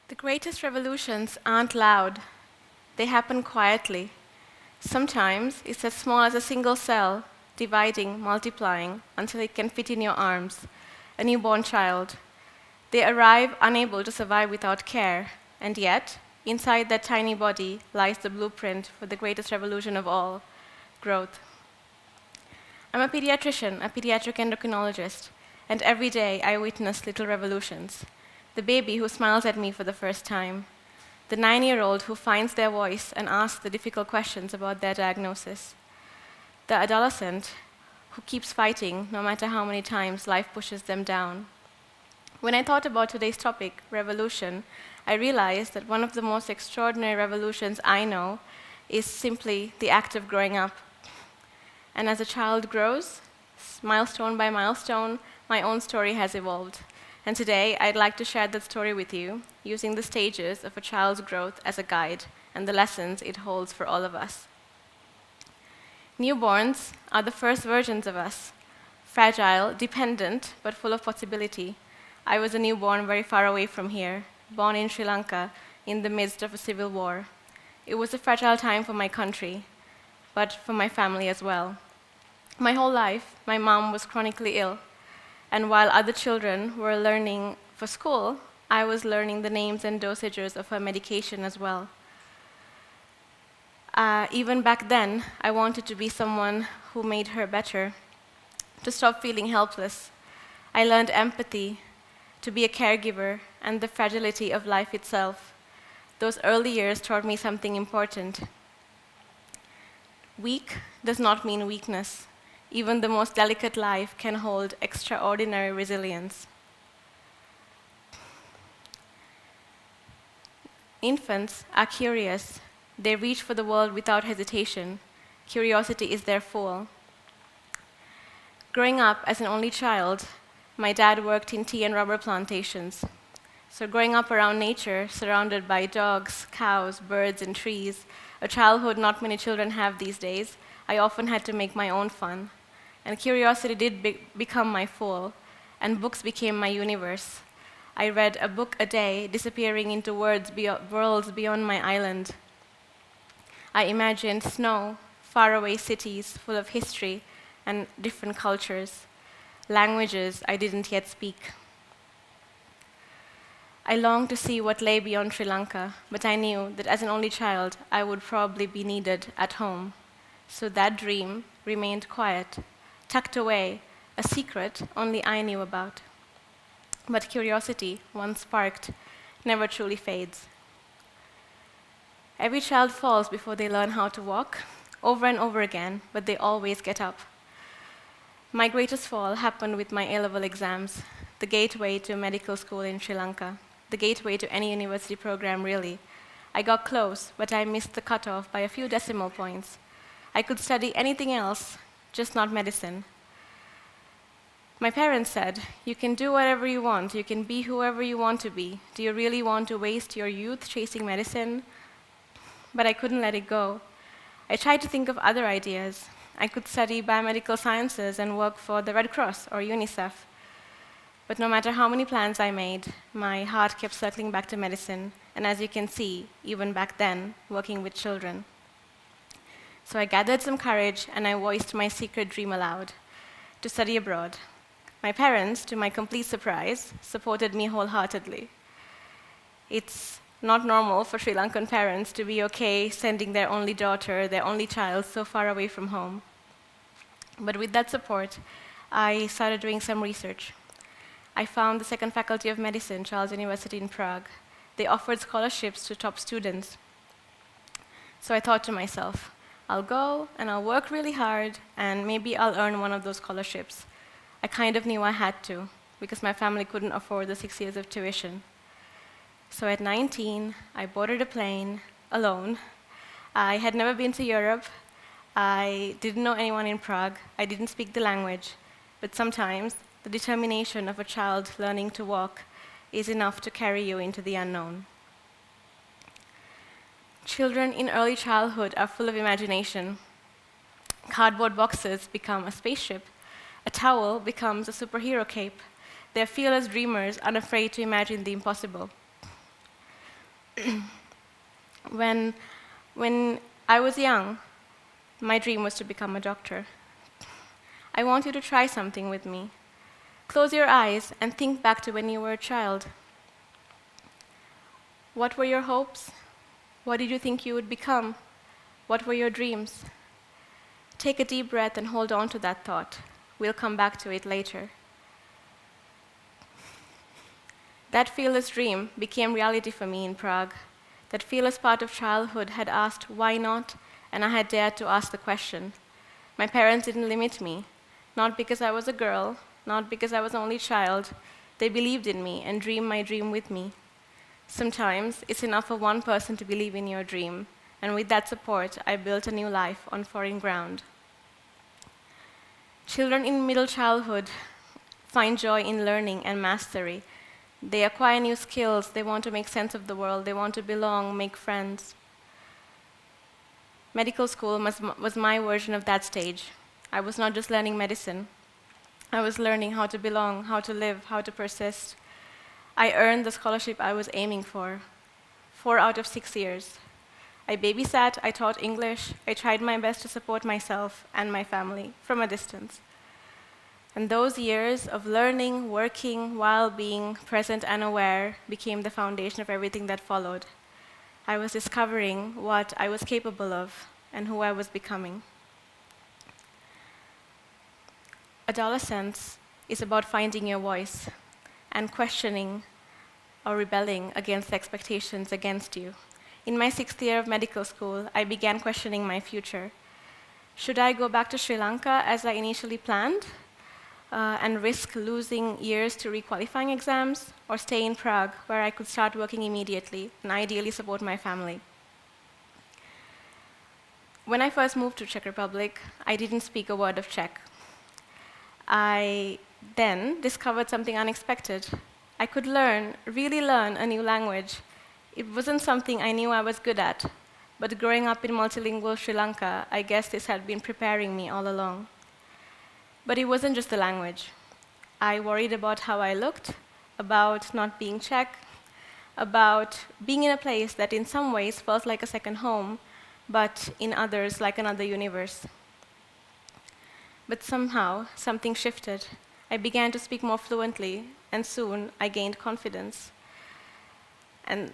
The greatest revolutions aren't loud. They happen quietly. Sometimes it's as small as a single cell, dividing, multiplying, until it can fit in your arms, a newborn child. They arrive unable to survive without care, and yet, inside that tiny body lies the blueprint for the greatest revolution of all, growth. I'm a pediatrician, a pediatric endocrinologist, and every day I witness little revolutions. The baby who smiles at me for the first time, the 9-year-old who finds their voice and asks the difficult questions about their diagnosis, the adolescent who keeps fighting no matter how many times life pushes them down. When I thought about today's topic, revolution, I realized that one of the most extraordinary revolutions I know is simply the act of growing up. And as a child grows, milestone by milestone, my own story has evolved. And today, I'd like to share that story with you, using the stages of a child's growth as a guide and the lessons it holds for all of us. Newborns are the first versions of us, fragile, dependent, but full of possibility. I was a newborn very far away from here, born in Sri Lanka in the midst of a civil war. It was a fragile time for my country, but for my family as well. My whole life, my mom was chronically ill. And while other children were learning for school, I was learning the names and dosages of her medication as well. Even back then, I wanted to be someone who made her better, to stop feeling helpless. I learned empathy, to be a caregiver, and the fragility of life itself. Those early years taught me something important. Weak does not mean weakness. Even the most delicate life can hold extraordinary resilience. Infants are curious. They reach for the world without hesitation. Curiosity is their fuel. Growing up as an only child, my dad worked in tea and rubber plantations. So growing up around nature, surrounded by dogs, cows, birds, and trees, a childhood not many children have these days, I often had to make my own fun. And curiosity did become my fuel, and books became my universe. I read a book a day, disappearing into worlds beyond my island. I imagined snow, faraway cities full of history and different cultures, languages I didn't yet speak. I longed to see what lay beyond Sri Lanka, but I knew that as an only child, I would probably be needed at home. So that dream remained quiet, tucked away, a secret only I knew about. But curiosity, once sparked, never truly fades. Every child falls before they learn how to walk, over and over again, but they always get up. My greatest fall happened with my A-level exams, the gateway to medical school in Sri Lanka, the gateway to any university program, really. I got close, but I missed the cutoff by a few decimal points. I could study anything else, just not medicine. My parents said, "You can do whatever you want. You can be whoever you want to be. Do you really want to waste your youth chasing medicine?" But I couldn't let it go. I tried to think of other ideas. I could study biomedical sciences and work for the Red Cross or UNICEF. But no matter how many plans I made, my heart kept circling back to medicine, and as you can see, even back then, working with children. So I gathered some courage and I voiced my secret dream aloud, to study abroad. My parents, to my complete surprise, supported me wholeheartedly. It's not normal for Sri Lankan parents to be okay sending their only daughter, their only child, so far away from home. But with that support, I started doing some research. I found the second faculty of medicine, Charles University in Prague. They offered scholarships to top students. So I thought to myself, I'll go and I'll work really hard and maybe I'll earn one of those scholarships. I kind of knew I had to because my family couldn't afford the 6 years of tuition. So at 19, I boarded a plane alone. I had never been to Europe. I didn't know anyone in Prague. I didn't speak the language. But sometimes the determination of a child learning to walk is enough to carry you into the unknown. Children in early childhood are full of imagination. Cardboard boxes become a spaceship. A towel becomes a superhero cape. They're fearless dreamers, unafraid to imagine the impossible. When I was young, my dream was to become a doctor. I want you to try something with me. Close your eyes and think back to when you were a child. What were your hopes? What did you think you would become? What were your dreams? Take a deep breath and hold on to that thought. We'll come back to it later. That fearless dream became reality for me in Prague. That fearless part of childhood had asked, why not? And I had dared to ask the question. My parents didn't limit me, not because I was a girl, not because I was the only child. They believed in me and dreamed my dream with me. Sometimes it's enough for one person to believe in your dream, and with that support, I built a new life on foreign ground. Children in middle childhood find joy in learning and mastery. They acquire new skills, they want to make sense of the world, they want to belong, make friends. Medical school was my version of that stage. I was not just learning medicine. I was learning how to belong, how to live, how to persist. I earned the scholarship I was aiming for, 4 out of 6 years. I babysat, I taught English, I tried my best to support myself and my family from a distance. And those years of learning, working, while being present and aware became the foundation of everything that followed. I was discovering what I was capable of and who I was becoming. Adolescence is about finding your voice and questioning or rebelling against the expectations against you. In my 6th year of medical school, I began questioning my future. Should I go back to Sri Lanka as I initially planned? And risk losing years to requalifying exams, or stay in Prague, where I could start working immediately and ideally support my family. When I first moved to Czech Republic, I didn't speak a word of Czech. I then discovered something unexpected. I could really learn a new language. It wasn't something I knew I was good at, but growing up in multilingual Sri Lanka, I guess this had been preparing me all along. But it wasn't just the language. I worried about how I looked, about not being Czech, about being in a place that in some ways felt like a second home, but in others like another universe. But somehow, something shifted. I began to speak more fluently, and soon I gained confidence. And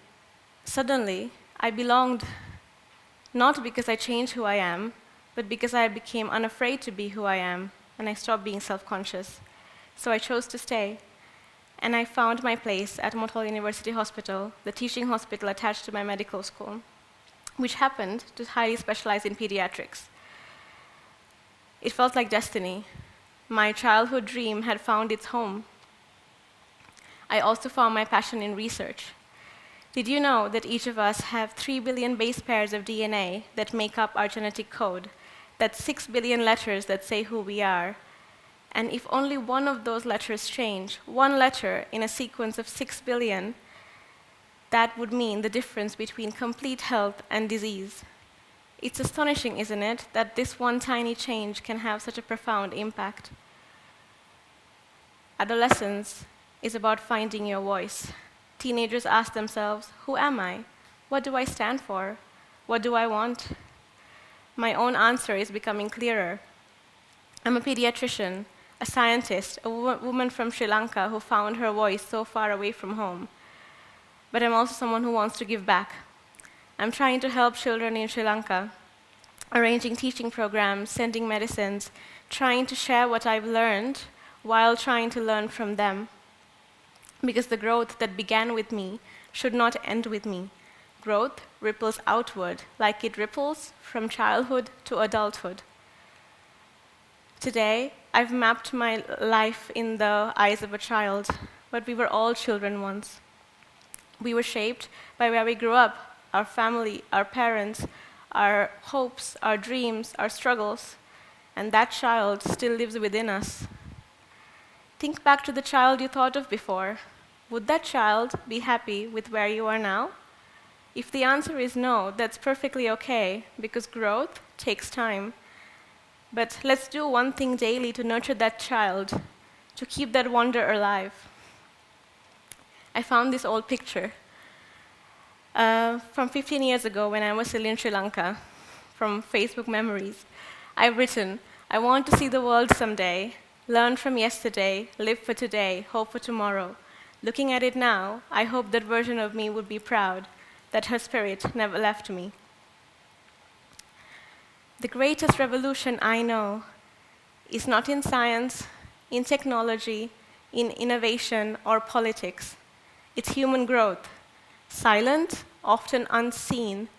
suddenly, I belonged, not because I changed who I am, but because I became unafraid to be who I am, and I stopped being self-conscious. So I chose to stay. And I found my place at Motol University Hospital, the teaching hospital attached to my medical school, which happened to highly specialize in pediatrics. It felt like destiny. My childhood dream had found its home. I also found my passion in research. Did you know that each of us have 3 billion base pairs of DNA that make up our genetic code? That's 6 billion letters that say who we are. And if only one of those letters change, one letter in a sequence of 6 billion, that would mean the difference between complete health and disease. It's astonishing, isn't it, that this one tiny change can have such a profound impact. Adolescence is about finding your voice. Teenagers ask themselves, who am I? What do I stand for? What do I want? My own answer is becoming clearer. I'm a pediatrician, a scientist, a woman from Sri Lanka who found her voice so far away from home. But I'm also someone who wants to give back. I'm trying to help children in Sri Lanka, arranging teaching programs, sending medicines, trying to share what I've learned while trying to learn from them. Because the growth that began with me should not end with me. Growth ripples outward, like it ripples from childhood to adulthood. Today, I've mapped my life in the eyes of a child, but we were all children once. We were shaped by where we grew up, our family, our parents, our hopes, our dreams, our struggles, and that child still lives within us. Think back to the child you thought of before. Would that child be happy with where you are now? If the answer is no, that's perfectly okay, because growth takes time. But let's do one thing daily to nurture that child, to keep that wonder alive. I found this old picture. From 15 years ago, when I was still in Sri Lanka, from Facebook memories, I've written, I want to see the world someday, learn from yesterday, live for today, hope for tomorrow. Looking at it now, I hope that version of me would be proud that her spirit never left me. The greatest revolution I know is not in science, in technology, in innovation, or politics. It's human growth, silent, often unseen,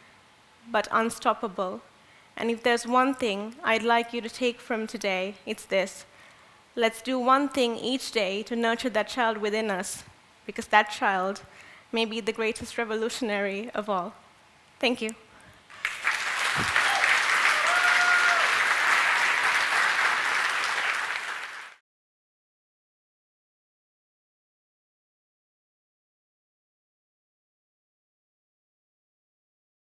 but unstoppable. And if there's one thing I'd like you to take from today, it's this. Let's do one thing each day to nurture that child within us, because that child may be the greatest revolutionary of all. Thank you.